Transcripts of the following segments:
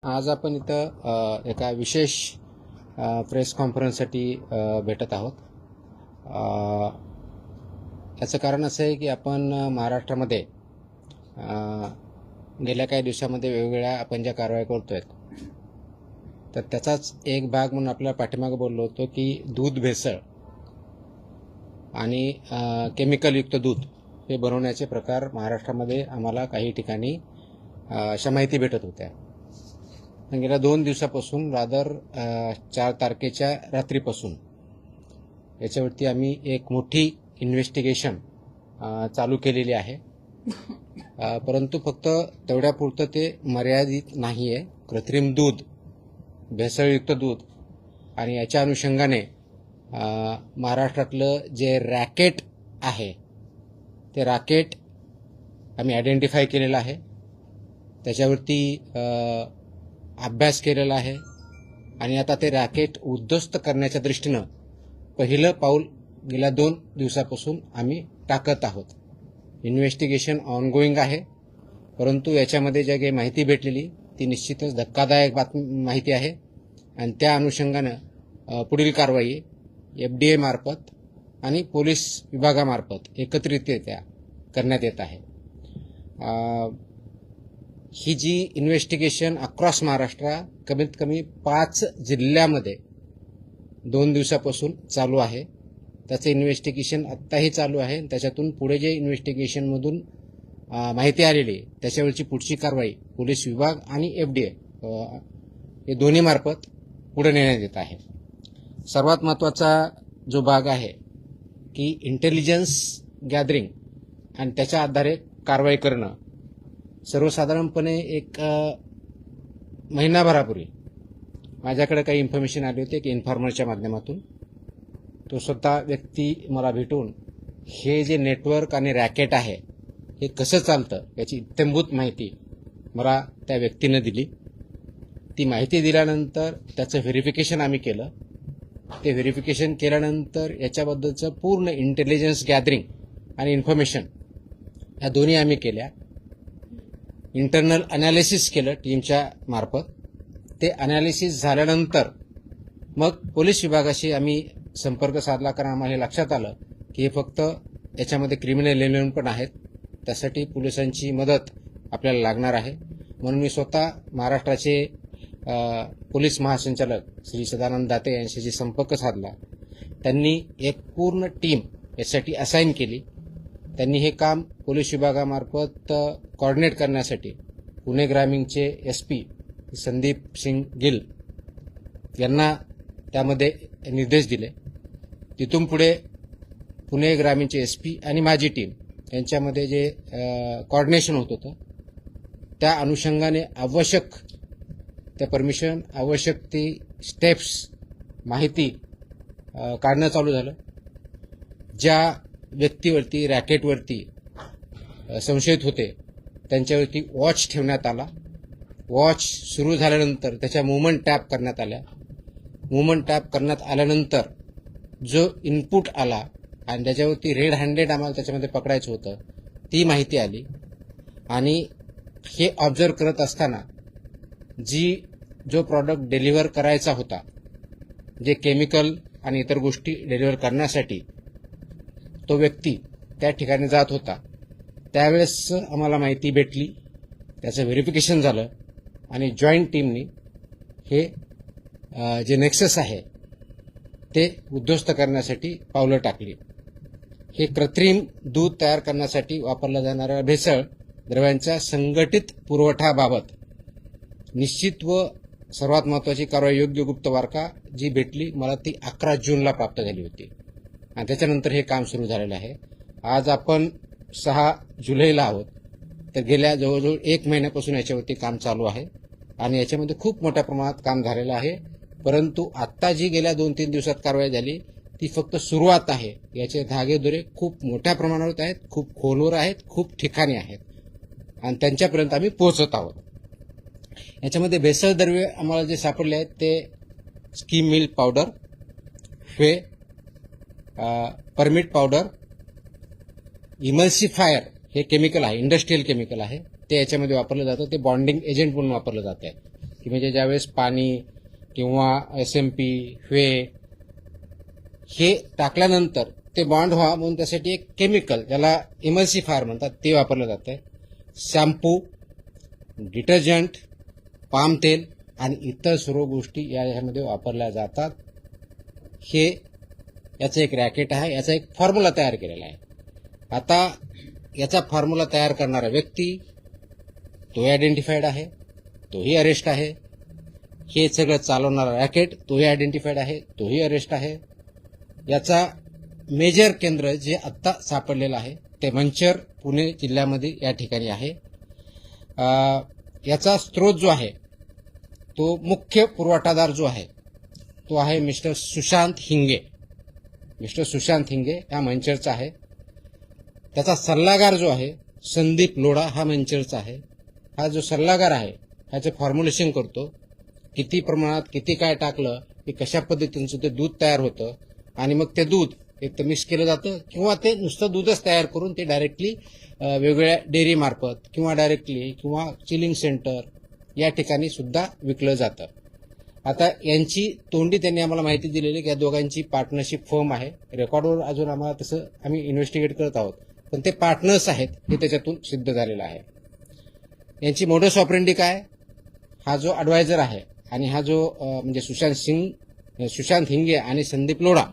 आज आपण इथं एका विशेष प्रेस कॉन्फरन्ससाठी भेटत आहोत. याचं कारण असं आहे की आपण महाराष्ट्रामध्ये गेल्या काही दिवसामध्ये वेगवेगळ्या आपण ज्या कारवाई करतोय, तर त्याचाच एक भाग म्हणून आपल्या पाठीमागे बोललो होतो की दूध भेसळ आणि केमिकलयुक्त दूध हे बनवण्याचे प्रकार महाराष्ट्रामध्ये आम्हाला काही ठिकाणी अशा माहिती भेटत होत्या. गेल्या 2 दिवसापासून रादर 4 तारखेच्या रात्रीपासून याच्यावरती आम्ही एक मोठी इन्व्हेस्टिगेशन चालू केलेली आहे. परंतु फक्त तेवढ्यापुरतं ते मर्यादित नाही आहे. कृत्रिम दूध, भेसळयुक्त दूध आणि याच्या अनुषंगाने महाराष्ट्रातलं जे रॅकेट आहे ते रॅकेट आम्ही आयडेंटिफाय केलेलं आहे. त्याच्यावरती अभ्यास केलेला आहे आणि आता ते रॅकेट उद्ध्वस्त करण्याच्या दृष्टीनं पहिलं पाऊल गेल्या 2 दिवसापासून आम्ही टाकत आहोत. इन्व्हेस्टिगेशन ऑनगोईंग आहे, परंतु याच्यामध्ये ज्या काही माहिती भेटलेली ती निश्चितच धक्कादायक माहिती आहे आणि त्या अनुषंगानं पुढील कारवाई FDA मार्फत आणि पोलीस विभागामार्फत एकत्रितरित्या करण्यात येत आहे. ही जी इन्व्हेस्टिगेशन अक्रॉस महाराष्ट्र कमीत कमी 5 जिल्ह्यामध्ये 2 दिवसापासून चालू आहे. त्याचं इन्व्हेस्टिगेशन आत्ताही चालू आहे. त्याच्यातून पुढे जे इन्व्हेस्टिगेशनमधून माहिती आलेली त्याच्यावरची पुढची कारवाई पोलीस विभाग आणि FDA हे दोन्ही मार्फत पुढे नेण्यात येत आहे. सर्वात महत्त्वाचा जो भाग आहे की इंटेलिजन्स गॅदरिंग आणि त्याच्या आधारे कारवाई करणं. सर्वसाधारणपणे एक महिनाभरापूर्वी माझ्याकडे काही इन्फॉर्मेशन आली होती की इन्फॉर्मरच्या माध्यमातून तो स्वतः व्यक्ती मला भेटून हे जे नेटवर्क आणि रॅकेट आहे हे कसं चालतं याची इत्थंभूत माहिती मला त्या व्यक्तीनं दिली. ती माहिती दिल्यानंतर त्याचं व्हेरिफिकेशन आम्ही केलं. ते व्हेरिफिकेशन केल्यानंतर याच्याबद्दलचं पूर्ण इंटेलिजन्स गॅदरिंग आणि इन्फॉर्मेशन ह्या दोन्ही आम्ही केल्या. इंटरनल अनालिसिस केलं टीमच्या मार्फत. ते अनालिसिस झाल्यानंतर मग पोलीस विभागाशी आम्ही संपर्क साधला, कारण आम्हाला हे लक्षात आलं की हे फक्त याच्यामध्ये क्रिमिनल एलिमेंट पण आहेत. त्यासाठी पोलिसांची मदत आपल्याला लागणार आहे. म्हणून मी स्वतः महाराष्ट्राचे पोलीस महासंचालक श्री सदानंद दाते यांच्याशी संपर्क साधला. त्यांनी एक पूर्ण टीम यासाठी असाइन केली. त्यांनी हे काम पोलीस विभागामार्फत कोऑर्डिनेट करण्यासाठी पुणे ग्रामीणचे SP संदीप सिंग गिल यांना त्यामध्ये निर्देश दिले. तिथून पुढे पुणे ग्रामीणचे SP आणि माझी टीम यांच्यामध्ये जे कोऑर्डिनेशन होत होतं त्या अनुषंगाने आवश्यक त्या परमिशन, आवश्यक ती स्टेप्स, माहिती काढणं चालू झालं. ज्या व्यक्तीवरती, रॅकेटवरती संशयित होते त्यांच्यावरती वॉच ठेवण्यात आला. वॉच सुरू झाल्यानंतर त्याच्या मूव्हमेंट टॅप करण्यात आल्या. मूव्हमेंट टॅप करण्यात आल्यानंतर जो इनपुट आला आणि त्याच्यावरती रेड हँडेड आम्हाला त्याच्यामध्ये पकडायचं होतं ती माहिती आली. आणि हे ऑब्झर्व करत असताना जो प्रॉडक्ट डिलिव्हर करायचा होता, जे केमिकल आणि इतर गोष्टी डिलिव्हर करण्यासाठी तो व्यक्ती त्या ठिकाणी जात होता, त्यावेळेस आम्हाला माहिती भेटली. त्याचं व्हेरिफिकेशन झालं आणि जॉईंट टीमनी हे जे नेक्सस आहे ते उद्ध्वस्त करण्यासाठी पावलं टाकली. हे कृत्रिम दूध तयार करण्यासाठी वापरल्या जाणाऱ्या भेसळ द्रव्यांच्या संघटित पुरवठ्याबाबत निश्चित व सर्वात महत्त्वाची कारवाई योग्य गुप्तवार्ता जी भेटली मला ती 11 जूनला प्राप्त झाली होती आणि त्याच्यानंतर हे काम सुरू झालेलं आहे. आज आपण 6 जुलैला आहोत. तर गेल्या जवळजवळ 1 महिन्यापासून याच्यावरती काम चालू आहे आणि याच्यामध्ये खूप मोठ्या प्रमाणात काम झालेलं आहे. परंतु आत्ता जी गेल्या 2-3 दिवसात कारवाई झाली ती फक्त सुरुवात आहे. याचे धागेदोरे खूप मोठ्या प्रमाणावर आहेत, खूप खोलवर आहेत, खूप ठिकाणी आहेत आणि त्यांच्यापर्यंत आम्ही पोहोचत आहोत. याच्यामध्ये भेसळ द्रव्ये आम्हाला जे सापडले आहेत ते scheme milk powder, permit powder, emulsifier हे केमिकल आहे, इंडस्ट्रियल केमिकल आहे, ते याच्यामध्ये वापरलं जातं. ते बॉन्डिंग एजंट म्हणून वापरलं जात आहे. की म्हणजे ज्यावेळेस पाणी किंवा SMP, व्हे हे टाकल्यानंतर ते बॉन्ड व्हावं म्हणून त्यासाठी एक केमिकल ज्याला इमल्सिफायर म्हणतात ते वापरलं जातं. शॅम्पू, डिटर्जंट, पाम तेल आणि इतर सर्व गोष्टी यामध्ये वापरल्या जातात. हे याचं एक रॅकेट आहे, याचा एक फॉर्म्युला तयार केलेला आहे. आता याचा फॉर्म्युला तयार करणारा व्यक्ती तोही आयडेंटिफाईड आहे, तोही अरेस्ट आहे. हे सगळं चालवणारा रॅकेट तोही आयडेंटिफाईड आहे, तोही अरेस्ट आहे. याचा मेजर केंद्र जे आत्ता सापडलेलं आहे ते मंचर पुणे जिल्ह्यामध्ये या ठिकाणी आहे. याचा स्रोत जो आहे तो मुख्य पुरवठादार जो आहे तो आहे मिस्टर सुशांत हिंगे. मिस्टर सुशांत हिंगे हा मंचरचा आहे. त्याचा सल्लागार जो आहे संदीप लोढा हा मंचरचा आहे. हा जो सल्लागार आहे ह्याचं फॉर्म्युलेशन करतो, किती प्रमाणात किती काय टाकलं की कशा पद्धतीचं ते दूध तयार होतं आणि मग ते दूध एक तर मिक्स केलं जातं किंवा ते नुसतं दूधच तयार करून ते डायरेक्टली वेगवेगळ्या डेअरी मार्फत किंवा डायरेक्टली किंवा चिलिंग सेंटर या ठिकाणी सुद्धा विकलं जातं. आता यांची तोंडी त्यांनी आम्हाला माहिती दिलेली की या दोघांची पार्टनरशिप फर्म आहे. रेकॉर्डवर अजून आम्हाला तसं आम्ही इन्व्हेस्टिगेट करत आहोत, पण ते पार्टनर्स आहेत हे त्याच्यातून सिद्ध झालेलं आहे. यांची मोडस ऑपरेंडी काय, हा जो ॲडवायझर आहे आणि हा जो म्हणजे सुशांत हिंगे आणि संदीप लोढा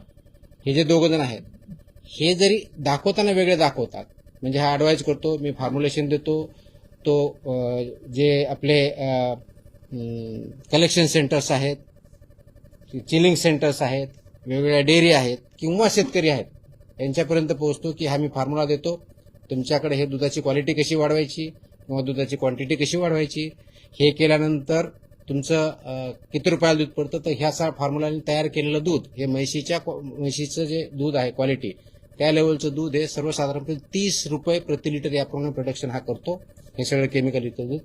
हे जे दोघं जण आहेत हे जरी दाखवताना वेगळे दाखवतात. म्हणजे हा ॲडवाइज करतो, मी फॉर्म्युलेशन देतो, तो जे आपले कलेक्शन सेंटर्स आहेत, चिलिंग सेंटर्स आहेत, वेगवेगळ्या डेअरी आहेत किंवा शेतकरी आहेत यांच्यापर्यंत पोहोचतो की हा मी फॉर्म्युला देतो, तुमच्याकडे हे दुधाची क्वालिटी कशी वाढवायची किंवा दुधाची क्वांटिटी कशी वाढवायची, हे केल्यानंतर तुमचं किती रुपयाला दूध पडतं. तर ह्याचा फॉर्म्युलाने तयार केलेलं दूध हे म्हशीचं जे दूध आहे क्वालिटी त्या लेवलचं दूध हे सर्वसाधारणपणे 30 रुपये प्रति लिटर याप्रमाणे प्रोडक्शन हा करतो. हे सगळं केमिकल युक्त दूध.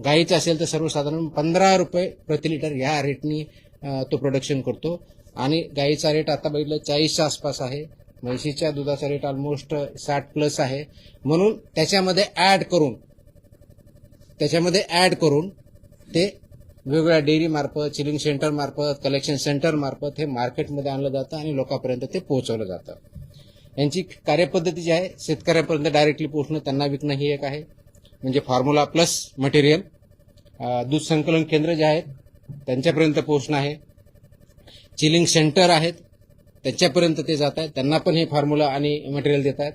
गाईचं असेल तर सर्वसाधारण 15 रुपये प्रति लिटर या रेटनी तो प्रोडक्शन करतो. आणि गाईचा रेट आता बघितलं 40च्या आसपास आहे. म्हशीच्या दुधाचा रेट ऑलमोस्ट 60+ आहे. म्हणून त्याच्यामध्ये ऍड करून ते वेगवेगळ्या डेअरी मार्फत, चिलिंग सेंटर मार्फत, कलेक्शन सेंटर मार्फत हे मार्केटमध्ये आणलं जातं आणि लोकांपर्यंत ते पोहोचवलं जातं. यांची कार्यपद्धती जी आहे शेतकऱ्यापर्यंत डायरेक्टली पोहोचणं, त्यांना विकणं ही एक आहे. म्हणजे फॉर्म्युला प्लस मटेरियल. दूध संकलन केंद्र जे आहेत त्यांच्यापर्यंत पोहोचणं आहे. चिलिंग सेंटर आहेत त्यांच्यापर्यंत ते जात आहेत, त्यांना पण हे फॉर्म्युला आणि मटेरियल देत आहेत.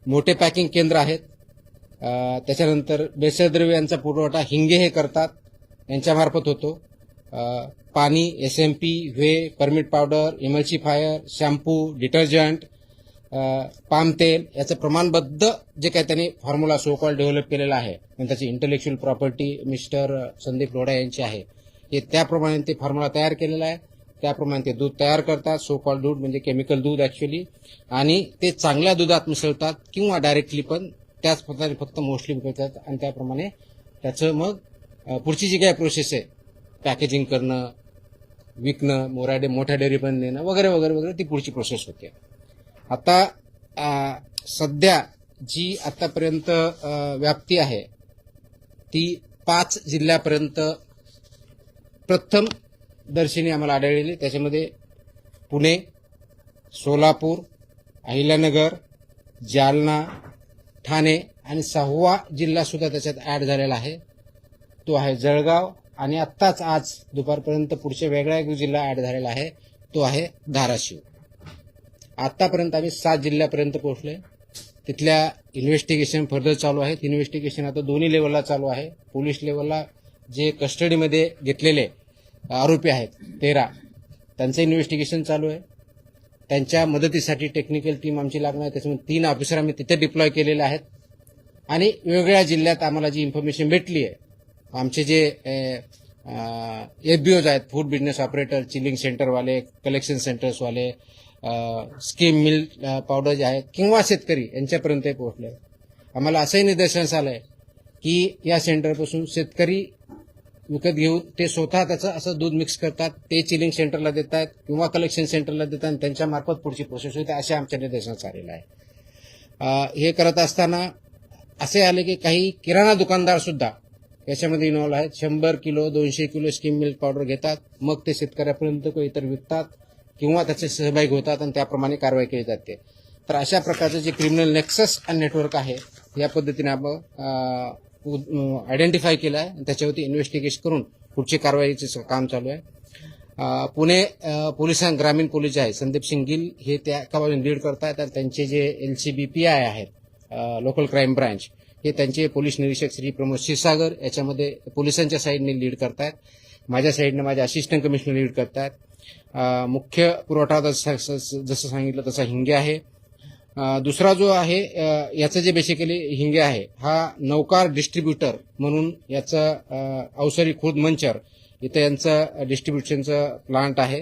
मोठे पॅकिंग केंद्र आहेत. त्याच्यानंतर भेसळद्रव्य यांचा पुरवठा हिंगे हे करतात, यांच्यामार्फत होतो. पाणी, SMP, whey, permit powder, emulsifier, shampoo, detergent, palm तेल याचं प्रमाणबद्ध जे काही त्यांनी फॉर्म्युला सो कॉल डेव्हलप केलेला आहे आणि त्याची intellectual property mister Sandeep Lodha यांची आहे. हे त्याप्रमाणे ते फॉर्म्युला तयार केलेला आहे. त्याप्रमाणे ते दूध तयार करतात, सो कॉल दूध म्हणजे केमिकल दूध ॲक्च्युअली, आणि ते चांगल्या दुधात मिसळतात किंवा डायरेक्टली पण त्याच प्रकारे फक्त मोस्टली विकतात आणि त्याप्रमाणे त्याचं मग पुढची जी काही प्रोसेस आहे पॅकेजिंग करणं, विकणं, मोठ्या डेअरीपर्यंत नेणं वगैरे वगैरे वगैरे ती पुढची प्रोसेस होते. आता सध्या जी आतापर्यंत व्याप्ती आहे ती 5 जिल्ह्यापर्यंत प्रथम दर्शनी आम्हाला आढळलेली. त्याच्यामध्ये पुणे, सोलापूर, अहिल्यानगर, जालना, ठाणे आणि 6वा जिल्हा सुद्धा त्याच्यात ऍड झालेला आहे, तो आहे जळगाव. आणि आत्ताच आज दुपारपर्यंत पुढच्या वेगळा एक जिल्हा ऍड झालेला आहे, तो आहे धाराशिव. आतापर्यंत आम्ही 7 जिल्ह्यापर्यंत पोहोचलोय. तिथल्या इन्व्हेस्टिगेशन फर्दर चालू आहेत. इन्व्हेस्टिगेशन आता दोन्ही लेवलला चालू आहे. पोलीस लेवलला जे कस्टडीमध्ये घेतलेले आरोपी आहेत 13 त्यांचं इन्व्हेस्टिगेशन चालू आहे. त्यांच्या मदतीसाठी टेक्निकल टीम आमची लागणार आहे. त्याच्यामुळे 3 ऑफिसर आम्ही तिथे डिप्लॉय केलेले आहेत. आणि वेगवेगळ्या जिल्ह्यात आम्हाला जी इन्फॉर्मेशन भेटली आहे, आमचे जे FBOज आहेत, फूड बिझनेस ऑपरेटर, चिलिंग सेंटरवाले, कलेक्शन सेंटर्सवाले, स्कीम मिल्क पावडर जे आहेत किंवा शेतकरी यांच्यापर्यंत पोहोचले. आम्हाला असंही निदर्शनास आलंय की या सेंटरपासून शेतकरी विकत घेऊन ते स्वतः त्याचं असं दूध मिक्स करतात, ते चिलिंग सेंटरला देत आहेत किंवा कलेक्शन सेंटरला देतात आणि त्यांच्या मार्फत पुढची प्रोसेस होते, असे आमच्या निदर्शनास आलेलं आहे. हे करत असताना असे आले की काही किराणा दुकानदार सुद्धा याच्यामध्ये इन्व्हॉल्व आहेत. 100 kilo 200 kilo skim milk powder घेतात, मग ते शेतकऱ्यापर्यंत किंवा इतर विकतात किंवा त्याचे सहभागी होतात आणि त्याप्रमाणे कारवाई केली जाते. तर अशा प्रकारचं जे क्रिमिनल नेक्सस आणि नेटवर्क आहे या पद्धतीने आपण आयडेंटिफाय केलं आहे. त्याच्यावरती इन्व्हेस्टिगेशन करून पुढची कारवाईचे काम चालू आहे. पुणे ग्रामीण पोलीस जे आहे संदीप सिंग गिल हे त्या कामाला लीड करतात आणि त्यांचे जे LCBPI आहेत लोकल क्राईम ब्रांच हे त्यांचे पोलीस निरीक्षक श्री प्रमोद क्षीरसागर याच्यामध्ये पोलिसांच्या साईडने लीड करतात. माझ्या साईडने माझे असिस्टंट कमिशनर लीड करतात. मुख्य पुरवठादार जसं सांगितलं तसा हिंगे आहे. दुसरा जो आहे याचं जे बेसिकली हिंगे आहे हा नौकार डिस्ट्रीब्युटर म्हणून याचं अवसरी खुर्द मंचर इथं यांचं डिस्ट्रीब्युशनचं प्लांट आहे.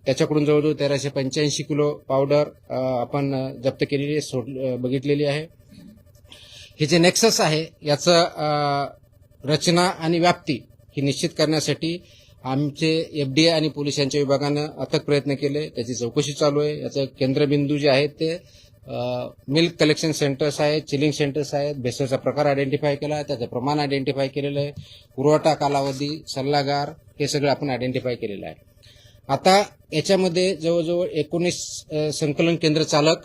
त्याच्याकडून जवळजवळ 1385 किलो पावडर आपण जप्त केलेली बघितलेली आहे. हे जे नेक्सस आहे याचं रचना आणि व्याप्ती ही निश्चित करण्यासाठी आमचे FBI आणि पोलीस यांच्या विभागानं अथक प्रयत्न केले. त्याची चौकशी चालू आहे. याचं केंद्रबिंदू जे आहेत ते मिल्क कलेक्शन सेंटर्स आहेत, चिलिंग सेंटर्स आहेत. भेसळचा प्रकार आयडेंटिफाय केला आहे, त्याचं प्रमाण आयडेंटिफाय केलेलं आहे, पुरवठा कालावधी, सल्लागार हे सगळं आपण आयडेंटिफाय केलेलं आहे. आता याच्यामध्ये जवळजवळ 19 संकलन केंद्र चालक,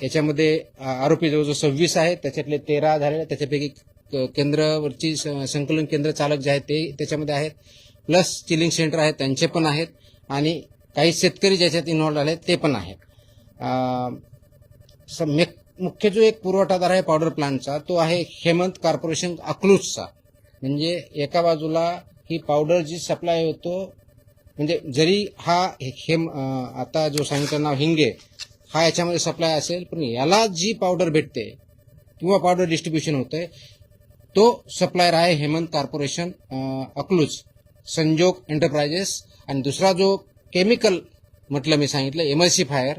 याच्यामध्ये आरोपी जवळजवळ 26 आहेत, त्याच्यातले 13 झालेले. त्याच्यापैकी केंद्रावरची संकलन केंद्र चालक जे आहेत ते त्याच्यामध्ये आहेत, प्लस चिलिंग सेंटर आहेत त्यांचे पण आहेत आणि काही शेतकरी ज्याच्यात इन्व्हॉल्व झाले ते पण आहेत. मुख्य जो एक पुरवठादार आहे पावडर प्लांटचा तो आहे हेमंत कॉर्पोरेशन अकलूजचा. म्हणजे एका बाजूला ही पावडर जी सप्लाय होतो, म्हणजे जरी हा आता जो सांगितलं नाव हिंगे हा याच्यामध्ये सप्लाय असेल, पण याला जी पावडर भेटते किंवा पावडर डिस्ट्रीब्युशन होते तो सप्लायर आहे हेमंत कॉर्पोरेशन अकलूज, संजोग एंटरप्राइजेस. आणि दुसरा जो केमिकल म्हटलं मी सांगितलं एमल्सिफायर,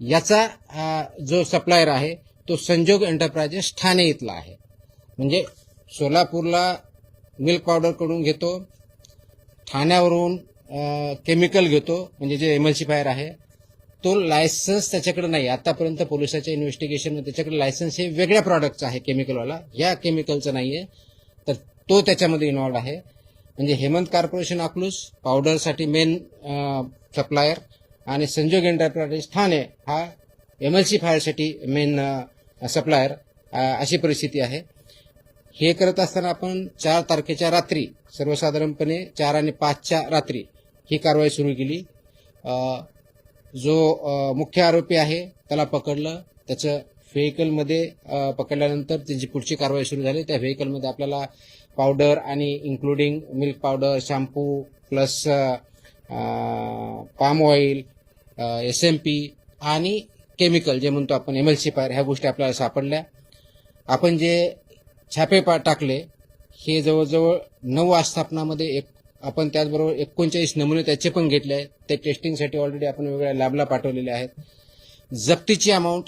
याचा जो सप्लायर आहे तो संजोग एंटरप्राइजेस ठाणे इथला आहे. म्हणजे सोलापूरला मिल्क पावडर कडून घेतो, ठाण्यावरून केमिकल घेतो म्हणजे जे एमल्सिफायर आहे तो लायसन्स त्याच्याकडे नाही. आतापर्यंत पोलिसाच्या इन्व्हेस्टिगेशनमध्ये त्याच्याकडे लायसन्स हे वेगळ्या प्रॉडक्टचं आहे केमिकलवाला, या केमिकलचं नाहीये, तर तो त्याच्यामध्ये इन्व्हॉल्व आहे. म्हणजे हेमंत कॉर्पोरेशन अकलूज पावडरसाठी मेन सप्लायर आणि संजोग एंटरप्राइजेस ठाणे हा एमल्सिफायरसाठी मेन सप्लायर, अशी परिस्थिती आहे. हे करत असताना आपण 4 तारखेच्या रात्री सर्वसाधारणपणे 4 आणि 5च्या रात्री ही कारवाई सुरू केली. जो मुख्य आरोपी आहे त्याला पकडलं, त्याचं व्हेकलमध्ये पकडल्यानंतर त्याची पुढची कारवाई सुरू झाली. त्या व्हेकलमध्ये आपल्याला पावडर आणि including milk powder, shampoo plus palm oil, SMP आणि केमिकल जे म्हणतो आपण एमल्सिफायर, ह्या गोष्टी आपल्याला सापडल्या. आपण जे छापे टाकले हे जवळजवळ 9 आस्थापनामध्ये आपण त्याचबरोबर 39 नमुने त्याचे पण घेतले आहेत. ते टेस्टिंगसाठी ऑलरेडी आपण वेगवेगळ्या लॅबला पाठवलेले आहेत. जप्तीची अमाऊंट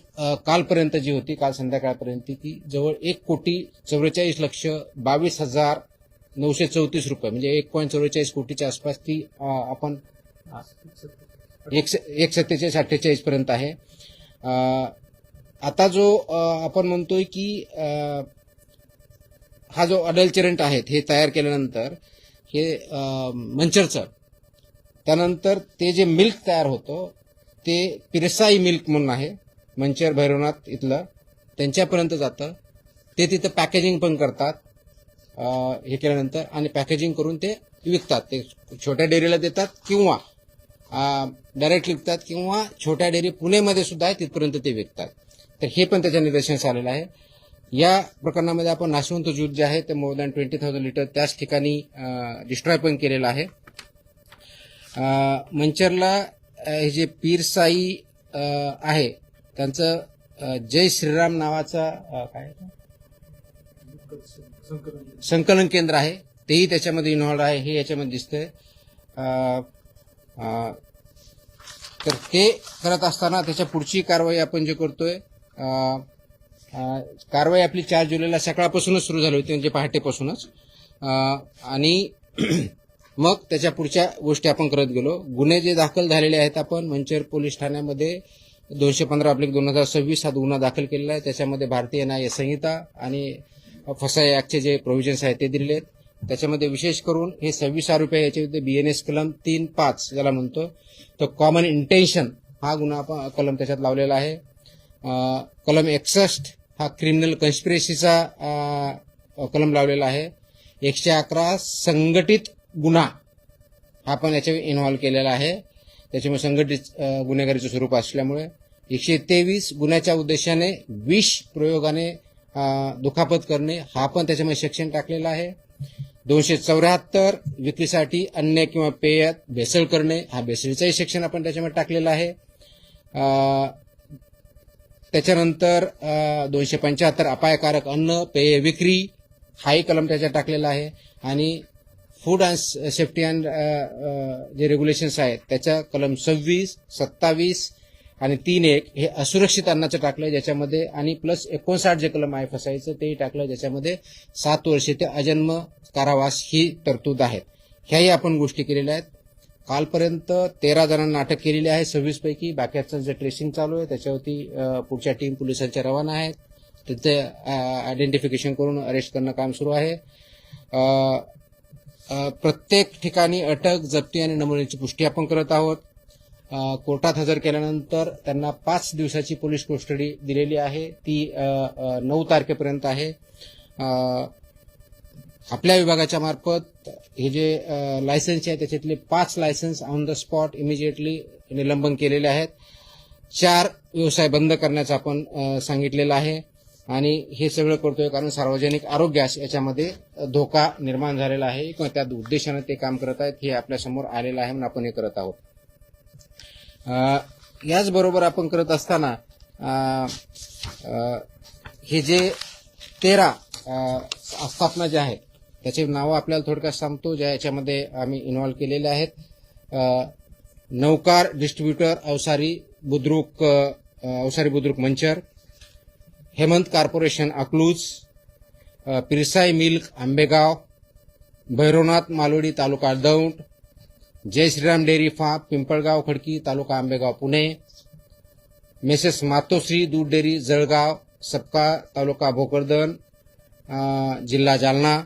कालपर्यंत जी होती, काल संध्याकाळपर्यंत ती जवळ 1,44,22,934 रुपये, म्हणजे 1.44 कोटीच्या आसपास ती आपण 1,47,48 पर्यंत आहे. आता जो आपण म्हणतोय की हा जो अडल्चरंट आहेत हे तयार केल्यानंतर हे मंचरचं, त्यानंतर ते जे मिल्क तयार होतं ते पिरसाई मिल्क म्हणून आहे मंचर भैरवनाथ इथलं, त्यांच्यापर्यंत जातं. ते तिथं पॅकेजिंग पण करतात हे केल्यानंतर, आणि पॅकेजिंग करून ते विकतात. ते छोट्या डेअरीला देतात किंवा डायरेक्ट विकतात, किंवा छोट्या डेअरी पुणेमध्ये सुद्धा आहे तिथपर्यंत ते विकतात. तर हे पण त्याच्या निदर्शनास आलेलं आहे. या प्रकरणामध्ये आपण नाशवंत दूध जे आहे ते मोर दॅन 20,000 लिटर त्याच ठिकाणी डिस्ट्रॉय पण केलेलं आहे. मंचरला हे जे पीरसाई आहे त्यांचं जय श्रीराम नावाचा काय संकलन केंद्र आहे, तेही त्याच्यामध्ये इन्व्हॉल्व आहे, हे याच्यामध्ये दिसतंय. तर ते करत असताना त्याच्या पुढची कारवाई आपण जे करतोय, कारवाई आपली 4 जुलैला सकाळपासूनच सुरू झाली होती, म्हणजे पहाटेपासूनच. आणि मग त्याच्या पुढच्या गोष्टी आपण करत गेलो. गुन्हे जे दाखल झालेले आहेत, आपण मंचर पोलीस ठाण्यामध्ये 215/2026 हा गुन्हा दाखल केलेला आहे. त्याच्यामध्ये भारतीय न्याय संहिता आणि फसाई ऍक्टचे जे प्रोव्हिजन्स आहेत ते दिलेले आहेत. त्याच्यामध्ये विशेष करून हे 26 रुपये याच्या BNS कलम 3(5) ज्याला म्हणतो तो कॉमन इंटेन्शन हा गुन्हा कलम त्याच्यात लावलेला आहे. कलम 61 हा क्रिमिनल कन्स्पिरेसीचा कलम लावलेला आहे. 111 संघटित गुन्हा हा पण याच्या इन्व्हॉल्व केलेला आहे. त्याच्यामुळे संघटित गुन्हेगारीचं स्वरूप असल्यामुळे 123 गुन्ह्याच्या उद्देशाने विष प्रयोगाने दुखापत करणे हा पण त्याच्यामध्ये सेक्शन टाकलेला आहे. 274 विक्रीसाठी अन्न किंवा पेयात भेसळ करणे हा भेसळीचाही सेक्शन आपण त्याच्यामध्ये टाकलेला आहे. त्याच्यानंतर 275 अपायकारक अन्न पेय विक्री हाही कलम त्याच्यात टाकलेला आहे. आणि फूड अँड सेफ्टी अँड जे रेग्युलेशन्स आहेत त्याच्या कलम 26, 27 आणि 3(1) हे असुरक्षित अन्नाचं टाकलं ज्याच्यामध्ये, आणि प्लस 59 जे कलम आहे फसाईचं तेही टाकलं ज्याच्यामध्ये 7 वर्षे ते अजन्म कारावास ही तरतूद आहेत. ह्याही आपण गोष्टी केलेल्या आहेत. कालपर्यंत 13 जणांना अटक केलेली आहे 26 पैकी. बाकीचं जे ट्रेसिंग चालू आहे त्याच्यावरती पुढच्या टीम पोलिसांच्या रवाना आहेत. तिथे आयडेंटिफिकेशन करून अरेस्ट करणं काम सुरू आहे. प्रत्येक ठिकाणी अटक, जप्ती आणि नमुन्याची पुष्टी आपण करत आहोत. कोर्टात हजर केल्यानंतर त्यांना 5 दिवसाची पोलीस कस्टडी दिलेली आहे. ती 9 तारखेपर्यंत आहे. आपल्या विभागाच्या मार्फत हे जे लायसन्स आहे त्याच्यातले 5 licence on the spot immediately निलंबन केलेले आहेत. 4 व्यवसाय बंद करण्याचं आपण सांगितलेलं आहे. आणि हे सगळं करतोय कारण सार्वजनिक आरोग्यास याच्यामध्ये धोका निर्माण झालेला आहे किंवा त्या उद्देशाने ते काम करत आहेत हे आपल्यासमोर आलेलं आहे म्हणून आपण हे करत आहोत. याचबरोबर आपण करत असताना हे जे 13 आस्थापना ज्या आहेत त्याचे नावं आपल्याला थोडक्यात सांगतो ज्या याच्यामध्ये आम्ही इन्व्हॉल्व केलेले आहेत. Naukar distributor Avsari Budruk Manchar, Hemant corporation Akluj, Pirsai milk Ambegaon, Bhairavnath Malodi taluka Daund, Jai Shriram dairy farm Pimpalgaon Khadki taluka Ambegaon Pune, messrs Matoshri Doodh dairy Jalgaon Sapka taluka Bhokardan जिल्हा जालना,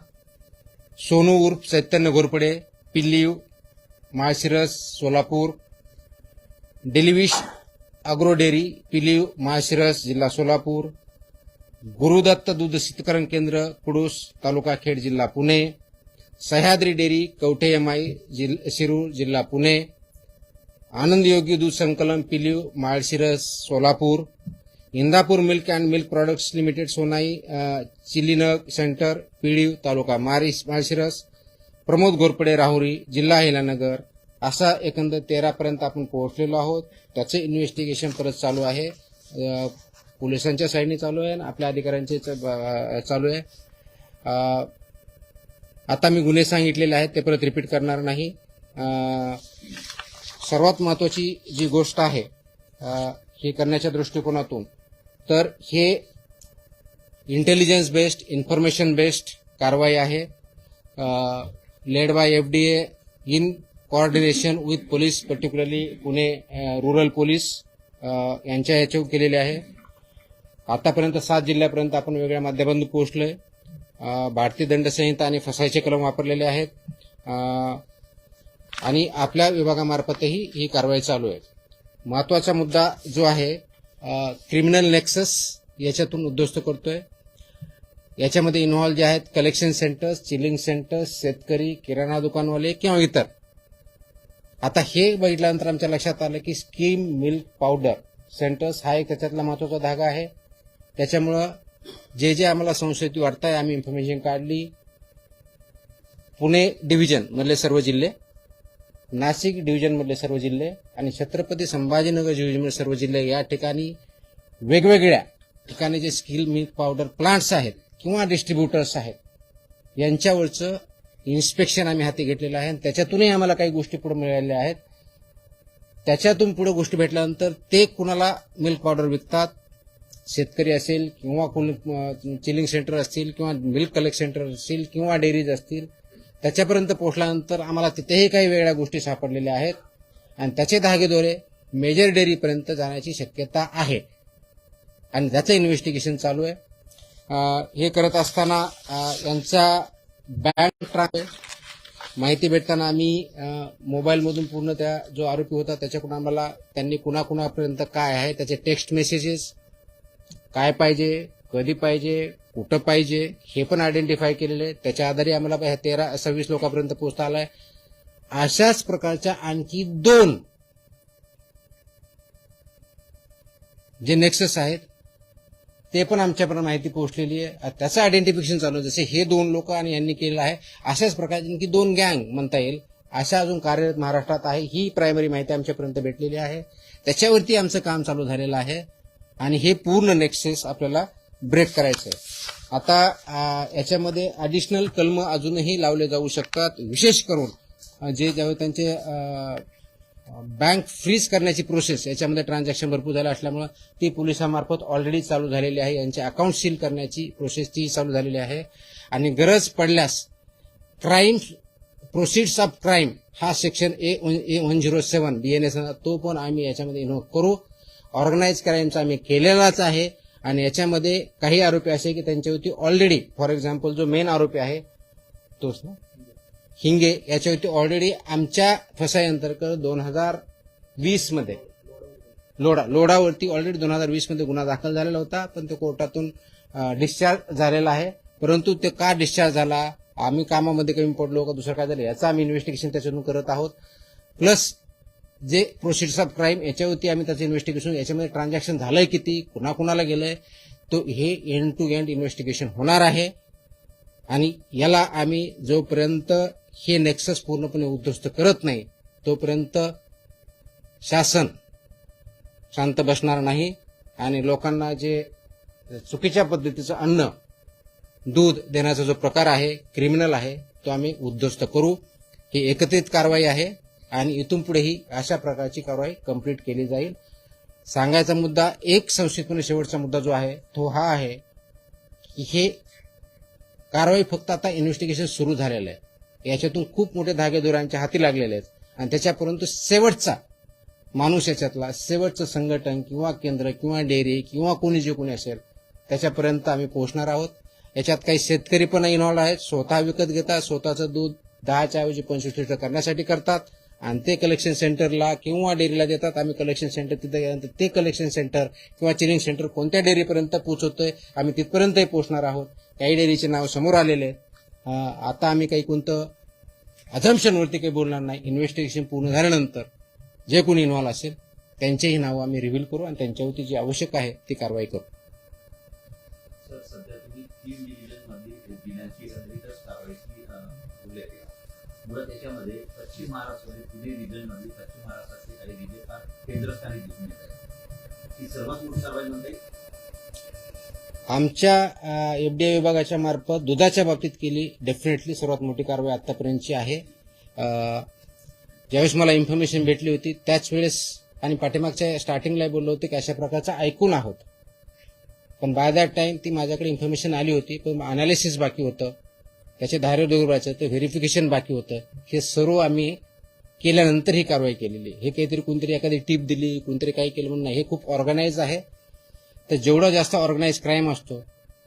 सोनू उर्फ Chaitanya Ghorpade Piliv Malshiras Solapur, Delivish agro dairy Piliv Malshiras जिल्हा सोलापूर, गुरुदत्त दूध शीतकरण केंद्र कुडूस तालुका खेड जिल्हा पुणे, सह्याद्री डेअरी कवठे एमआय शिरूर जिल्हा Pune, Anand Yogi Doodh Sankalan Piliv Malshiras Solapur, Indapur milk and milk products limited Sonai chilling centre Piliv taluka Malshiras, Pramod Ghorpade Rahuri जिल्हा अहिलानगर. असा एकंदर 13 पर्यंत आपण पोहोचलेलो आहोत. त्याचे इन्व्हेस्टिगेशन परत चालू आहे. पोलिसांच्या साईडने चालू आहे आणि आपल्या अधिकाऱ्यांचे चालू आहे. आता मी गुन्हे सांगितलेले आहेत ते परत रिपीट करणार नाही. सर्वात महत्वाची जी गोष्ट आहे हे करण्याच्या दृष्टिकोनातून तर हे इंटेलिजन्स बेस्ड इन्फॉर्मेशन बेस्ड कारवाई आहे. Led by FDA in coordination with police particularly Pune rural police यांच्या ह्याच्यावर केलेले आहे. आतापर्यंत 7 जिल्ह्यापर्यंत आपण वेगळ्या माध्यमातून पोहोचलोय. भारतीय दंड संहिता आणि फसाईचे कलम वापरलेले आहेत आणि आपल्या विभागामार्फतही ही कारवाई चालू आहे. महत्वाचा मुद्दा जो आहे क्रिमिनल नेक्सस याच्यातून उद्ध्वस्त करतोय. याच्यामध्ये इन्व्हॉल्व जे आहेत कलेक्शन सेंटर्स, चिलिंग सेंटर्स, शेतकरी, किराणा दुकानवाले किंवा इतर. आता हे बघितल्यानंतर आमच्या लक्षात आलं की स्कीम मिल्क पावडर सेंटर्स हा एक त्याच्यातला महत्वाचा धागा आहे. त्याच्यामुळं जे आम्हाला संशयित वाटतंय आम्ही इन्फॉर्मेशन काढली. पुणे डिव्हिजन मधले सर्व जिल्हे, नाशिक डिव्हिजन मधले सर्व जिल्हे आणि छत्रपती संभाजीनगर डिव्हिजन मधले सर्व जिल्हे या ठिकाणी वेगवेगळ्या ठिकाणी जे स्किल मिल्क पावडर प्लांट्स आहेत किंवा डिस्ट्रीब्युटर्स आहेत यांच्यावरचं इन्स्पेक्शन आम्ही हाती घेतलेलं आहे. त्याच्यातूनही आम्हाला काही गोष्टी पुढे मिळालेल्या आहेत. त्याच्यातून पुढे गोष्टी भेटल्यानंतर ते कुणाला मिल्क पावडर विकतात, शेतकरी असेल किंवा चिलिंग सेंटर असतील किंवा मिल्क कलेक्ट सेंटर असतील किंवा डेअरीज असतील, त्याच्यापर्यंत पोहोचल्यानंतर आम्हाला तिथेही काही वेगळ्या गोष्टी सापडलेल्या आहेत आणि त्याचे धागेदोरे मेजर डेअरीपर्यंत जाण्याची शक्यता आहे आणि त्याचं इन्व्हेस्टिगेशन चालू आहे. हे करत असताना यांचा बँक माहिती भेटताना आम्ही मोबाईलमधून पूर्ण त्या जो आरोपी होता त्याच्याकडून आम्हाला त्यांनी कुणाकुणापर्यंत काय आहे त्याचे टेक्स्ट मेसेजेस काय पाहिजे, कधी पाहिजे, कुठं पाहिजे हे पण आयडेंटिफाय केलेले. त्याच्या आधारे आम्हाला 13-26 लोकांपर्यंत पोहोचता आलाय. अशाच प्रकारच्या आणखी 2 जे नेक्सस आहेत ते पण आमच्यापर्यंत माहिती पोहोचलेली आहे. त्याचं आयडेंटिफिकेशन चालू आहे. जसे हे 2 लोक आणि यांनी केलेलं आहे अशाच प्रकारची आणखी 2 गँग म्हणता येईल अशा अजून कार्यरत महाराष्ट्रात आहे. ही प्रायमरी माहिती आमच्यापर्यंत भेटलेली आहे. त्याच्यावरती आमचं काम चालू झालेलं आहे आणि हे पूर्ण नेक्सेस आपल्याला ब्रेक करायचं आहे. आता याच्यामध्ये ॲडिशनल कलम अजूनही लावले जाऊ शकतात. विशेष करून जे ज्यावेळी त्यांचे बँक फ्रीज करण्याची प्रोसेस याच्यामध्ये ट्रान्झॅक्शन भरपूर झालं असल्यामुळे ती पोलिसांमार्फत ऑलरेडी चालू झालेली आहे. यांचे अकाउंट सील करण्याची प्रोसेस ती चालू झालेली आहे आणि गरज पडल्यास क्राईम प्रोसिड्स ऑफ क्राईम हा सेक्शन A107 BNS तो पण आम्ही याच्यामध्ये इन्व्हॉल्व करू. ऑर्गनाइज क्राईमचा आम्ही केलेलाच आहे आणि याच्यामध्ये काही आरोपी असे की त्यांच्यावरती ऑलरेडी फॉर एक्झाम्पल जो मेन आरोपी आहे तोच ना हिंगे याच्यावरती ऑलरेडी आमच्या फसाई अंतर्गत 2020 मध्ये लोढावरती ऑलरेडी 2020 मध्ये गुन्हा दाखल झालेला होता. पण तो कोर्टातून डिस्चार्ज झालेला आहे. परंतु ते का डिस्चार्ज झाला, आम्ही कामामध्ये कमी पडलो का दुसरं काय झालं याचं आम्ही इन्व्हेस्टिगेशन त्याच्यातून करत आहोत. प्लस जे प्रोसिड्स ऑफ क्राईम याच्यावरती आम्ही त्याचं इन्व्हेस्टिगेशन याच्यामध्ये ट्रान्झॅक्शन झालंय किती कुणाकुणाला गेलंय तो हे एंड टू एंड इन्व्हेस्टिगेशन होणार आहे. आणि याला आम्ही जोपर्यंत हे नेक्सस पूर्णपणे उद्ध्वस्त करत नाही तोपर्यंत शासन शांत बसणार नाही आणि लोकांना जे चुकीच्या पद्धतीचं अन्न दूध देण्याचा जो प्रकार आहे क्रिमिनल आहे तो आम्ही उद्ध्वस्त करू. ही एकत्रित कारवाई आहे आणि इथून पुढेही अशा प्रकारची कारवाई कंप्लीट केली जाईल. सांगायचा मुद्दा एक संक्षिप्तपणे शेवटचा मुद्दा जो आहे तो हा आहे की हे कारवाई फक्त आता इन्व्हेस्टिगेशन सुरू झालेलं आहे. याच्यातून खूप मोठे धागेदोऱ्यांच्या हाती लागलेले आहेत आणि त्याच्यापर्यंत शेवटचा माणूस याच्यातला शेवटचं संघटन किंवा केंद्र किंवा डेअरी किंवा कोणी जे कोणी असेल त्याच्यापर्यंत आम्ही पोहोचणार आहोत. याच्यात काही शेतकरी पण इन्व्हॉल्व आहेत. स्वतः विकत घेतात, स्वतःचं दूध 10च्या ऐवजी 25 लिटर करण्यासाठी करतात आणि ते कलेक्शन सेंटरला किंवा डेअरीला देतात. आम्ही कलेक्शन सेंटर तिथे गेल्यानंतर ते कलेक्शन सेंटर किंवा चिलिंग सेंटर कोणत्या डेअरीपर्यंत पोहोचवतोय आम्ही तिथपर्यंतही पोहोचणार आहोत. काही डेअरीचे नाव समोर आलेले आहेत. आता आम्ही काही कोणतं अझम्पशनवरती काही बोलणार नाही. इन्व्हेस्टिगेशन पूर्ण झाल्यानंतर जे कोणी इन्व्हॉल्व असेल त्यांचेही नावं आम्ही रिव्हील करू आणि त्यांच्यावरती जी आवश्यक आहे ती कारवाई करू. सर, सध्या तुम्ही 3 डिव्हिजनमध्ये गुन्ह्यांची रितस कारवाईची उल्लेख केला. मुळात त्याच्यामध्ये पश्चिम महाराष्ट्रामध्ये पुणे रिजनमध्ये पश्चिम महाराष्ट्रातले काही जिल्हे फार केंद्रस्थानी दिसून येत आहेत. ही सर्वात मोठी कारवाई म्हणजे आमच्या एफडीआय विभागाच्या मार्फत दुधाच्या बाबतीत केली डेफिनेटली सर्वात मोठी कारवाई आतापर्यंतची आहे. ज्यावेळेस मला इन्फॉर्मेशन भेटली होती त्याच वेळेस आणि पाठीमागच्या स्टार्टिंगला बोललो होते की अशा प्रकारचं ऐकून आहोत. पण बाय दॅट टाइम ती माझ्याकडे इन्फॉर्मेशन आली होती पण अनालिसिस बाकी होतं, त्याचे धारेदोराचं ते व्हेरिफिकेशन बाकी होतं. हे सर्व आम्ही केल्यानंतर ही कारवाई केलेली. हे काहीतरी कोणतरी एखादी टीप दिली कोणतरी काही केलं म्हणून नाही. हे खूप ऑर्गनाइज आहे. तर जेवढं जास्त ऑर्गनाइज क्राईम असतो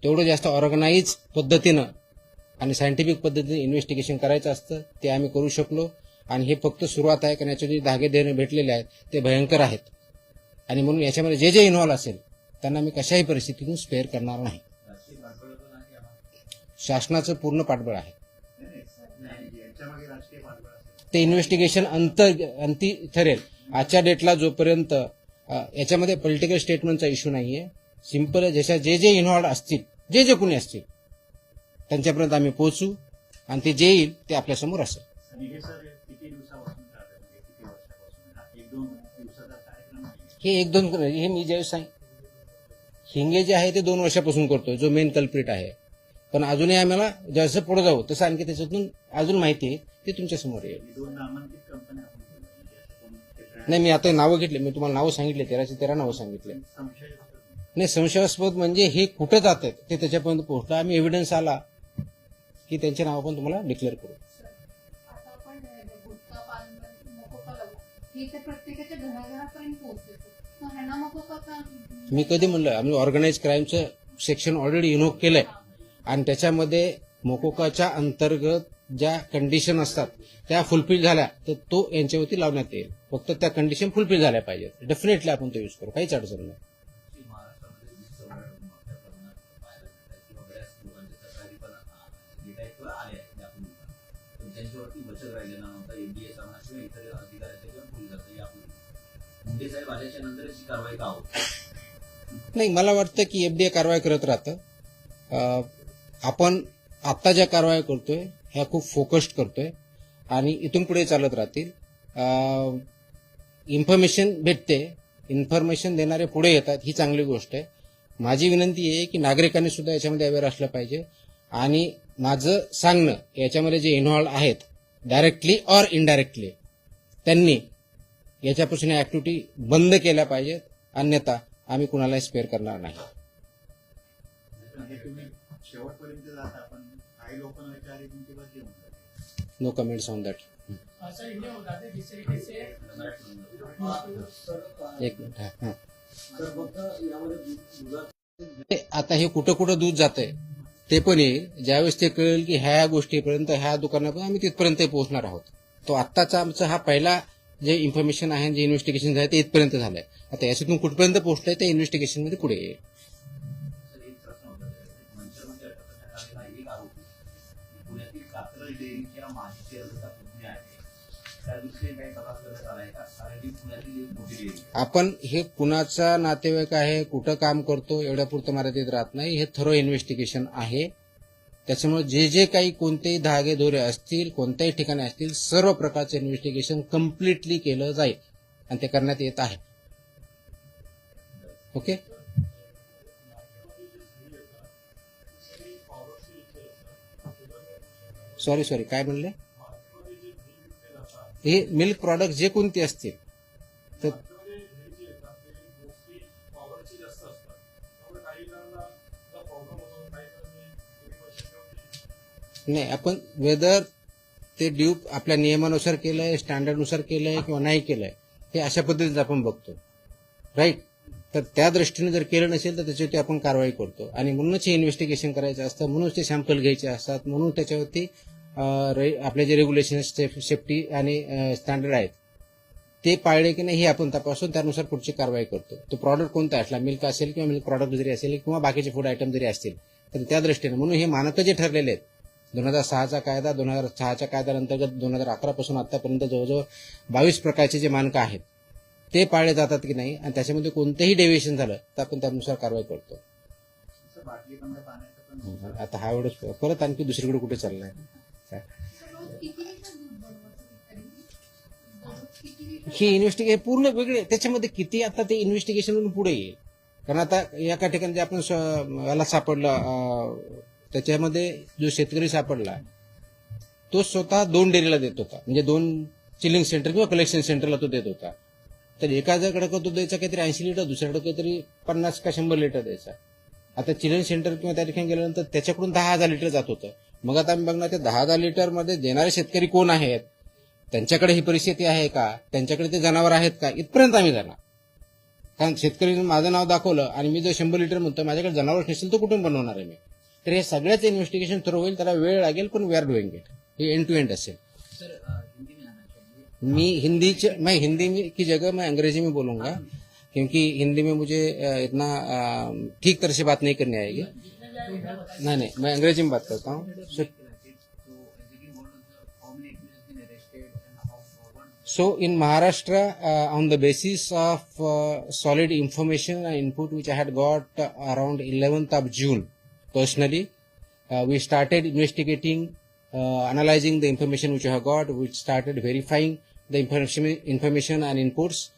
तेवढं जास्त ऑर्गनाइज पद्धतीनं आणि सायंटिफिक पद्धतीने इन्व्हेस्टिगेशन करायचं असतं. ते आम्ही करू शकलो आणि हे फक्त सुरुवात आहे कारण याचे जे धागे देणे भेटलेले आहेत ते भयंकर आहेत आणि म्हणून याच्यामध्ये जे जे इन्व्हॉल्व असेल त्यांना मी कशाही परिस्थितीतून स्पेअर करणार नाही. शासनाचं पूर्ण पाठबळ आहे. ते इन्व्हेस्टिगेशन अंती ठरेल. आजच्या डेटला जोपर्यंत याच्यामध्ये पॉलिटिकल स्टेटमेंटचा इश्यू नाहीये. सिंपल ज्याच्या जे जे इन्व्हॉल्व असतील जे जे कोणी असतील त्यांच्यापर्यंत आम्ही पोहोचू आणि ते जे येईल ते आपल्यासमोर असेल. हे 1-2 हे मी ज्यावेळेस हिंगे जे आहे ते 2 वर्षापासून करतोय जो मेन कल्प्रिट आहे. पण अजूनही आम्हाला जसं पुढे जाऊ तसं आणखी त्याच्यातून अजून माहिती आहे ते तुमच्या समोर येईल. नाही मी आता नावं घेतले, मी तुम्हाला नावं सांगितले 1313 नावं सांगितले. नाही संशयास्पद म्हणजे हे कुठे जात आहेत ते त्याच्यापर्यंत पोहोचलं. आम्ही एव्हिडन्स आला की त्यांचे नाव पण तुम्हाला डिक्लेअर करू. मी कधी म्हणलं आम्ही ऑर्गनाइज क्राईमचं सेक्शन ऑलरेडी इन्व्होक केलंय आणि त्याच्यामध्ये मोकोकाच्या अंतर्गत ज्या कंडिशन असतात त्या फुलफिल झाल्या तर तो यांच्यावरती लावण्यात येईल. फक्त त्या कंडिशन फुलफिल झाल्या पाहिजेत. डेफिनेटली आपण तो यूज करू, काहीच अडचण नाही. की महाराष्ट्रामध्ये वीज चौघाडून मोठ्या प्रमाणात पाहायला मिळतात किंवा बऱ्याच लोकांच्या तक्रारी पण डेटा किंवा आल्या आहेत यापूर्वी पण त्यांच्यावरती बचत राहिलेला नव्हता. एनडीए म्हणा किंवा इतर अधिकाऱ्याच्या किंवा पोलिसांच्या यापूर्वी मुंडे साहेब आल्याच्या नंतरच ही कारवाई का होत नाही, मला वाटतं की एफडीए कारवाई करत राहतं. आपण आता ज्या कारवाई करतोय ह्या खूप फोकस्ड करतोय आणि इथून पुढे चालत राहतील. इन्फॉर्मेशन भेटते, इन्फॉर्मेशन देणारे पुढे येतात, ही चांगली गोष्ट आहे. माझी विनंती आहे की नागरिकांनी सुद्धा याच्यामध्ये अवेअर असलं पाहिजे आणि माझं सांगणं याच्यामध्ये जे इन्व्हॉल्व आहेत डायरेक्टली ऑर इनडायरेक्टली त्यांनी याच्यापासून ऍक्टिव्हिटी बंद केल्या पाहिजेत. अन्यथा आम्ही कुणालाही स्पेअर करणार नाही. म्हणजे तुम्ही शेवटपर्यंत जाता पण काही लोकांना विचारले तुमची बदली होऊन जाते. No comments on that. Sir India हो जाते जिस तरीके से एक मिनिट. हां. आता हे कुठं कुठं दूध जातंय ते पण येईल. ज्यावेळेस ते कळेल की ह्या गोष्टीपर्यंत ह्या दुकानापर्यंत आम्ही तिथपर्यंत पोहोचणार आहोत. तो आत्ताचा आमचा हा पहिला जे इन्फॉर्मेशन आहे जे इन्व्हेस्टिगेशन झालं ते इथपर्यंत झालंय. आता याच्यातून कुठपर्यंत पोहोचलंय त्या इन्व्हेस्टिगेशन मध्ये पुढे येईल. सर एक प्रश्न होता मंचरमध्ये अटक करण्यात आलेला एक आरोपी पुण्यातील कात्रज डेअरीच्या माजी चेअरमनचा पुतण्या आहे. त्या दृष्टीने काही तपास करण्यात आलाय का? कारण ही पुण्यातील एक मोठी डेअरी आहे. आपण हे कुणाचा नातेवाईक आहे, कुठं काम करतो एवढ्यापुरतं मर्यादित राहत नाही. हे थरो इन्व्हेस्टिगेशन आहे. त्याच्यामुळे जे जे काही कोणतेही धागे दोरे असतील, कोणत्याही ठिकाणी असतील, सर्व प्रकारचं इन्व्हेस्टिगेशन कम्प्लिटली केलं जाईल आणि ते करण्यात येत आहे. ओके. सॉरी काय म्हणले? हे मिल्क प्रॉडक्ट जे कोणते असतील तर नाही, आपण वेदर ते ड्यूप आपल्या नियमानुसार केलंय, स्टँडर्डनुसार केलंय किंवा नाही केलंय हे अशा पद्धतीने आपण बघतो. राईट. तर त्या दृष्टीने जर केलं नसेल तर त्याच्यावरती आपण कारवाई करतो आणि म्हणूनच हे इन्व्हेस्टिगेशन करायचं असतं, म्हणूनच ते सॅम्पल घ्यायचे असतात, म्हणून त्याच्यावरती आपले जे रेग्युलेशन सेफ्टी आणि स्टँडर्ड आहेत ते पाळले की नाही हे आपण तपासून त्यानुसार पुढची कारवाई करतो. तो प्रॉडक्ट कोणता असला, मिल्क असेल किंवा मिल्क प्रॉडक्ट जरी असेल किंवा बाकीचे फूड आयटम जरी असतील तर त्या दृष्टीने म्हणून हे मानकं जे ठरलेले आहेत 2006चा कायदा, 2006च्या कायद्याअंतर्गत 2011 पासून आतापर्यंत जवळजवळ 22 प्रकारचे जे मानकं आहेत ते पाळले जातात की नाही आणि त्याच्यामध्ये कोणतेही डेव्हिएशन झालं तर आपण त्यानुसार कारवाई करतो. असं बाटली बंद पाण्याचं पण आता हा एवढंच परत आणखी दुसरीकडे कुठे चाललाय. ही इन्व्हेस्टिगेशन पूर्ण वेगळे त्याच्यामध्ये किती आता ते इन्व्हेस्टिगेशन पुढे येईल. कारण आता एका ठिकाणी जे आपण याला सापडलं त्याच्यामध्ये जो शेतकरी सापडला तो स्वतः 2 डेअरीला देत होता, म्हणजे 2 चिलिंग सेंटर किंवा कलेक्शन सेंटरला तो देत होता. तर एकाकडे तो द्यायचा काहीतरी 80 लिटर, दुसऱ्याकडे काहीतरी 50 का 100 लिटर द्यायचा. आता चिलिंग सेंटर किंवा त्या ठिकाणी गेल्यानंतर त्याच्याकडून 10,000 लिटर जात होतं. मग आता आम्ही बघणार ते 10,000 लिटर मध्ये देणारे शेतकरी कोण आहेत, त्यांच्याकडे ही परिस्थिती आहे का, त्यांच्याकडे ते जनावर आहेत का, इथपर्यंत आम्ही जाणार. कारण शेतकरीने माझं नाव दाखवलं आणि मी जर 100 लिटर म्हणतो माझ्याकडे जनावर नसेल तर कुठून बनवणार आहे मी. तर हे सगळ्याच इन्व्हेस्टिगेशन थ्रू होईल, त्याला वेळ लागेल पण वी आर डुईंग इट. हे एंड टू एंड असेल. सर हिंदी में आना चाहिए. मैं हिंदी में की जगह मैं अंग्रेजी में बोलूंगा क्योंकि हिंदी में मुझे इतना ठीक तरह से बात नहीं करनी आएगी. नहीं मैं अंग्रेजी में बात करता हूँ. So in Maharashtra, on the basis of solid information and input which I had got around 11th of June, personally, we started investigating, analyzing the information which I have got. We started verifying the information and inputs.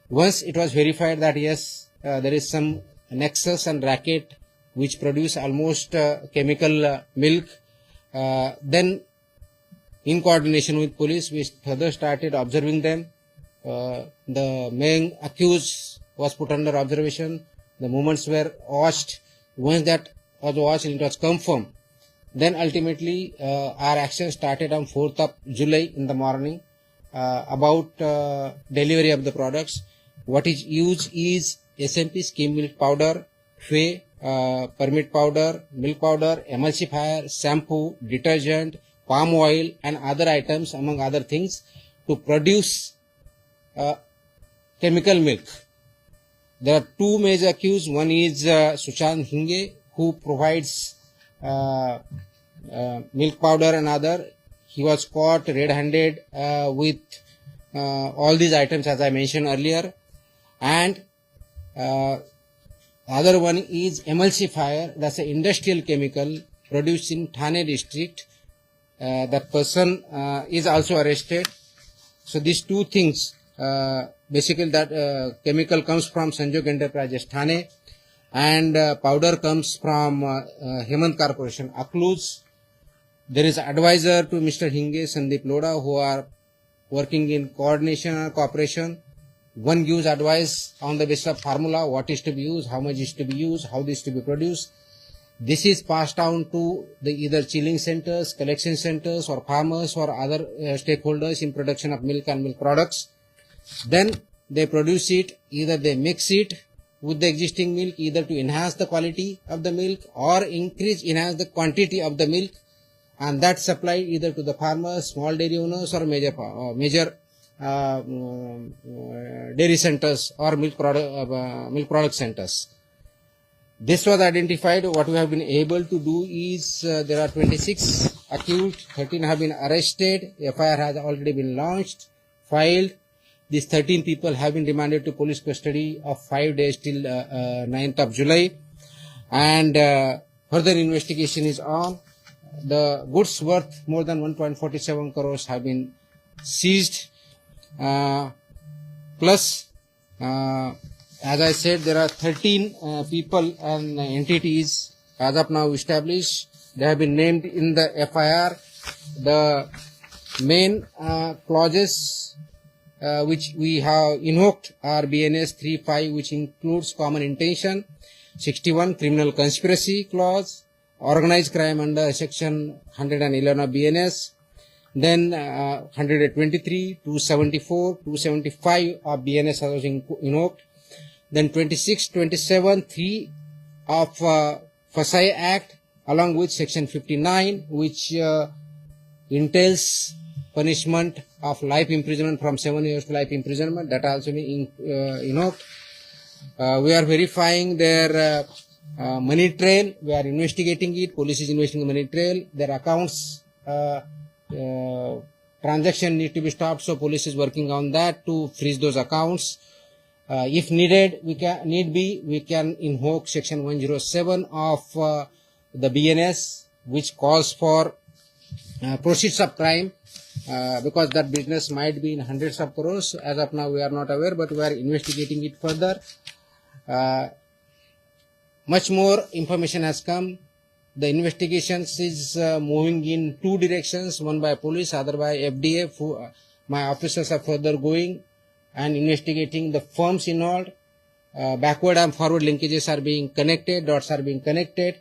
Once it was verified that yes, there is some nexus and racket which produce almost chemical milk, then in coordination with police, we further started observing them. The main accused was put under observation. The movements were watched. Once that was watched and it was confirmed, then ultimately our action started on 4th of July in the morning about delivery of the products. What is used is SMP skim milk powder, whey, permit powder, milk powder, emulsifier, shampoo, detergent, palm oil and other items among other things to produce chemical milk. There are two major accused. One is Sushant Hinge, who provides milk powder and other. He was caught red-handed with all these items as I mentioned earlier. And other one is emulsifier. That's an industrial chemical produced in Thane district. That person is also arrested. So these two things, basically that chemical comes from Sanjog Enterprises Thane and powder comes from Hemant Corporation Akluz. There is advisor to Mr. Hinge, Sandeep Loda, who are working in coordination and cooperation. One gives advice on the basis of formula, what is to be used, how much is to be used, how this to be produced. This is passed down to the either chilling centers, collection centers or farmers or other stakeholders in production of milk and milk products. Then they produce it, either they mix it with the existing milk, either to enhance the quality of the milk or enhance the quantity of the milk, and that supply either to the farmers, small dairy owners or major dairy centers or milk product centers. This was identified. What we have been able to do is there are 26 accused, 13 have been arrested, FIR has already been launched, filed. These 13 people have been remanded to police custody of 5 days till 9th of July, and further investigation is on. The goods worth more than 1.47 crores have been seized. Plus, as I said, there are 13 people and entities as of now established. They have been named in the FIR. The main clauses which we have invoked are BNS 3.5, which includes common intention, 61 criminal conspiracy clause, organized crime under section 111 of BNS, then 123, 274, 275 of BNS was invoked, then 26, 27, 3 of FSI Act, along with section 59, which entails punishment of life imprisonment from 7 years to life imprisonment. That also been invoked. We are verifying their money trail. We are investigating it. Police is investigating the money trail. Their accounts transaction need to be stopped, so police is working on that to freeze those accounts. If needed, we can invoke section 107 of the BNS, which calls for proceeds of crime, because that business might be in hundreds of crores. As of now, we are not aware, but we are investigating it further. Much more information has come. The investigations is moving in two directions, one by police, other by FDF. My officers are further going and investigating the firms involved. Backward and forward linkages are being connected, dots are being connected,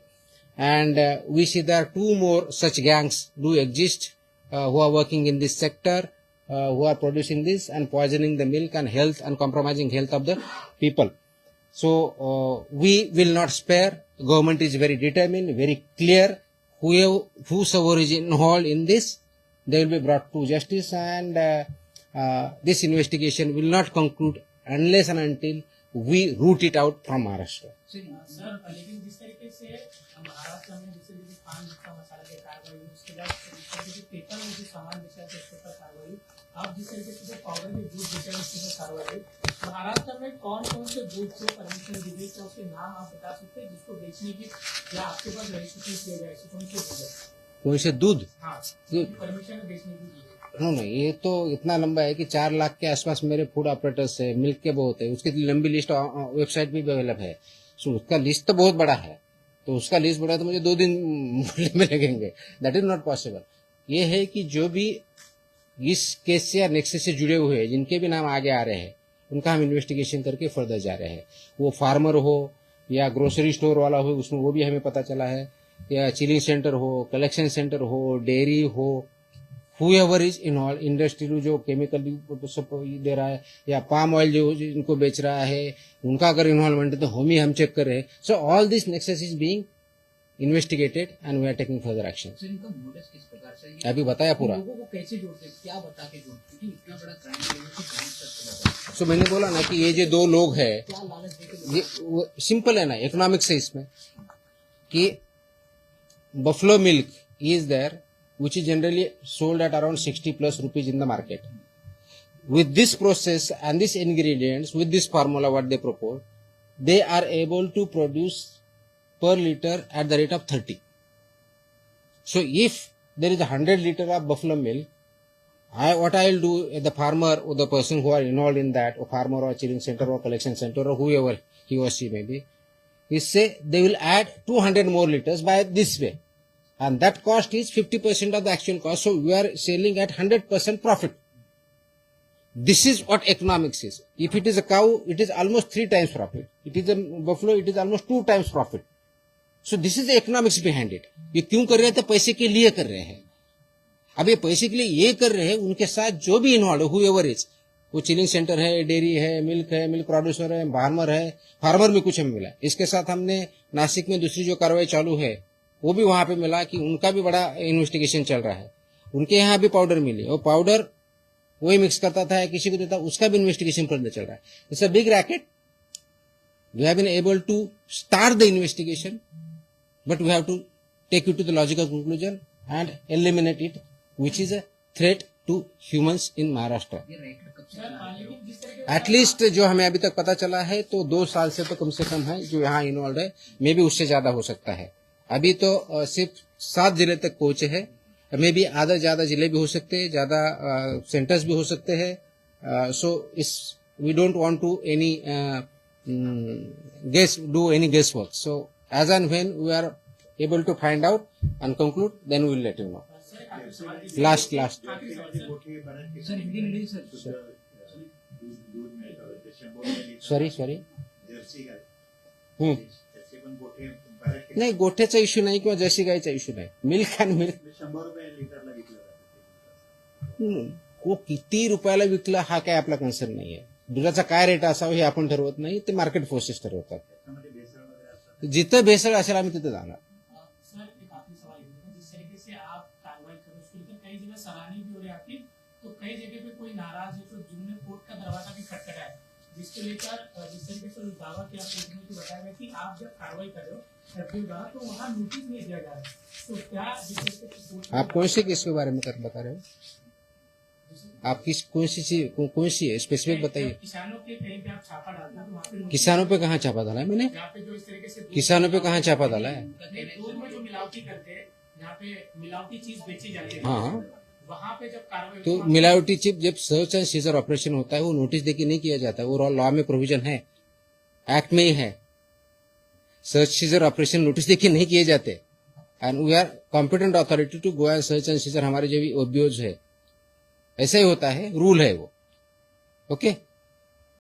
and we see there are 2 more such gangs do exist who are working in this sector, who are producing this and poisoning the milk and health and compromising health of the people. So we will not spare. Government is very determined, very clear. Whosoever is involved in this, they will be brought to justice, and this investigation will not conclude unless and until we root it out from Maharashtra. Sir लेकिन जिस तरीके से महाराष्ट्र में जिस तरीके से पान गुटखा मसाला की कार्रवाई, उसके बाद जो पेपर में जो सामान बेचा है उसके ऊपर कार्रवाई, आप जिस तरीके से जो पाउडर में दूध बेचा है उसके ऊपर कार्रवाई, महाराष्ट्र में कौन कौन से दूध को परमिशन दी गई, उसके नाम आप बता सकते हैं जिसको बेचने की या आपके पास रजिस्ट्रेशन किया गया है, कौन से दूध? कौन से दूध? हाँ, परमिशन बेचने की दी गई। नहीं, ये तो इतना लंबा है कि 4 लाख के आसपास मेरे फूड ऑपरेटर्स है, मिल्क के बहुत है, उसकी लंबी लिस्ट वेबसाइट भी अवेलेबल है। सो उसका लिस्ट तो बहुत बड़ा है, तो उसका लिस्ट बड़ा तो मुझे 2 दिन बोलने में लगेंगे। That is not possible. ये है कि जो भी इस केस से या नेक्सस से जुड़े हुए हैं, जिनके भी नाम आगे आ रहे हैं, उनका हम इन्वेस्टिगेशन करके फर्दर जा रहे हैं। वो फार्मर हो या ग्रोसरी स्टोर वाला हो, उसमें वो भी हमें पता चला है, या चिलिंग सेंटर हो, कलेक्शन सेंटर हो, डेयरी हो, whoever is involved, इंडस्ट्री जो केमिकल दे रहा है या पाम ऑयल जो इनको बेच रहा है, उनका अगर इन्वॉल्वमेंट है तो हम चेक कर रहे हैं. So all this nexus is being investigated and we are taking further action. Sir इनका मोटिव किस प्रकार से ये अभी बताया पूरा. लोगों को कैसे जोड़ते हैं, क्या बता के जोड़ते हैं, क्योंकि इतना बड़ा क्राइम लेवल की जांच सकते हैं. सो मैंने बोला ना कि ये जो दो लोग हैं, क्या लालच देके ये सिंपल है ना इकोनॉमिक्स है इसमें कि buffalo milk is there which is generally sold at around 60 plus rupees in the market. With this process and these ingredients, with this formula what they propose, they are able to produce per liter at the rate of 30. So if there is 100 liter of buffalo milk, what I will do, the farmer or the person who are involved in that, or farmer or chilling center or collection center or whoever he or she may be, is say they will add 200 more liters by this way. And that cost is 50% of the actual cost. So we are selling at 100% profit. This is what economics is. If it is a cow, it is almost 3 times profit. It is a buffalo, it is almost 2 times profit. So this is the economics behind it. ये क्यों कर रहे हैं? तो पैसे के लिए कर रहे हैं. अब ये पैसे के लिए ये कर रहे हैं, उनके साथ जो भी इन्वॉल्व है, whoever is, वो चिलिंग सेंटर है, डेयरी है, मिल्क प्रोड्यूसर है, फार्मर में कुछ हमें मिला. इसके साथ हमने नासिक में दूसरी जो कार्रवाई चालू है वो भी वहां पे मिला कि उनका भी बड़ा इन्वेस्टिगेशन चल रहा है. उनके यहाँ भी पाउडर मिली, और पाउडर वही मिक्स करता था, किसी को देता, उसका भी इन्वेस्टिगेशन फर्दर चल रहा है. It's a big racket. We have been able to start the investigation, but we have to take it to the logical conclusion and eliminate it, which is a threat to humans in Maharashtra. ये racket कब से sir, चला है? लेकिन जिस तरह के at least जो हमें अभी तक पता चला है तो 2 साल से तो कम से कम है जो यहाँ इन्वॉल्व है. मे भी उससे ज्यादा हो सकता है. अभी तो सिर्फ 7 जिले तक पहुंचे हैं. मे भी आधा ज्यादा जिले भी हो सकते हैं, ज्यादा सेंटर्स भी हो सकते हैं. So is we don't want to any do any guess work. So as and when we are able to find out and conclude, then we will let you know. Sir, एक आखिरी सवाल है. Last गोठे बऱ्याच ठिकाणी sir Hindi मध्ये sir शुद्ध, दूध मिळतं ते 100 रुपये लिटर. सॉरी जर्सी गाय त्याचे पण गोठे बऱ्याच ठिकाणी नाही, गोठ्याचा इश्यू नाही किंवा जर्सी गायचा इश्यू नाही. मिल्क अँड मिल्क 100 रुपये लिटरला विकलं जातं. को किती रुपयाला विकलं हा काय आपला कन्सर्न नाहीये. दुधाचा काय रेट असावा हे आपण ठरवत नाही, ते मार्केट फोर्सेस ठरवतात. त्याच्यामध्ये भेसळ वगैरे असतात. जिथं भेसळ असेल आम्ही तिथे जाणार. सर, एक आखिरी सवाल है, जिस तरीके से आप कार्रवाई करो उसको लेकर कई जगह सराहनीय भी हो रही है आपकी, तो कई जगह पे कोई नाराज है, तो जिनने कोर्ट का दरवाजा भी खटखटाया है, जिसको लेकर जिस तरीके से दावा किया कोर्ट में कि बताया गया कि आप जब कार्रवाई कर रहे हो एफडीओ द्वारा तो वहाँ नोटिस नहीं दिया जा रहा है. तो क्या जिस तरीके से कोर्ट में- आप कौन से केस के बारे में बता रहे हो? आप कौन सी है स्पेसिफिक बताइए. किसानों के कहीं पे आप छापा डालते हो तो वहाँ पे नोटिस- किसानों पे कहाँ छापा डाला है मैंने? जहाँ पे जो इस तरीके से किसानों पे कहाँ छापा डाला है? दूध में जो मिलावटी करते हैं, जहाँ पे मिलावटी चीज बेची जाती है, हाँ. वहाँ पे जब कार्रवाई तो होती है, मिलावटी चिप जब सर्च एंड सीजर ऑपरेशन होता है वो नोटिस देके नहीं किया जाता है. वो लॉ में प्रोविजन है, एक्ट में ही है. सर्च सीजर ऑपरेशन नोटिस देके नहीं किए जाते. And we are competent authority to go and search and seizure. हमारे जो भी ओबीओज है ऐसा ही होता है, रूल है वो. ओके.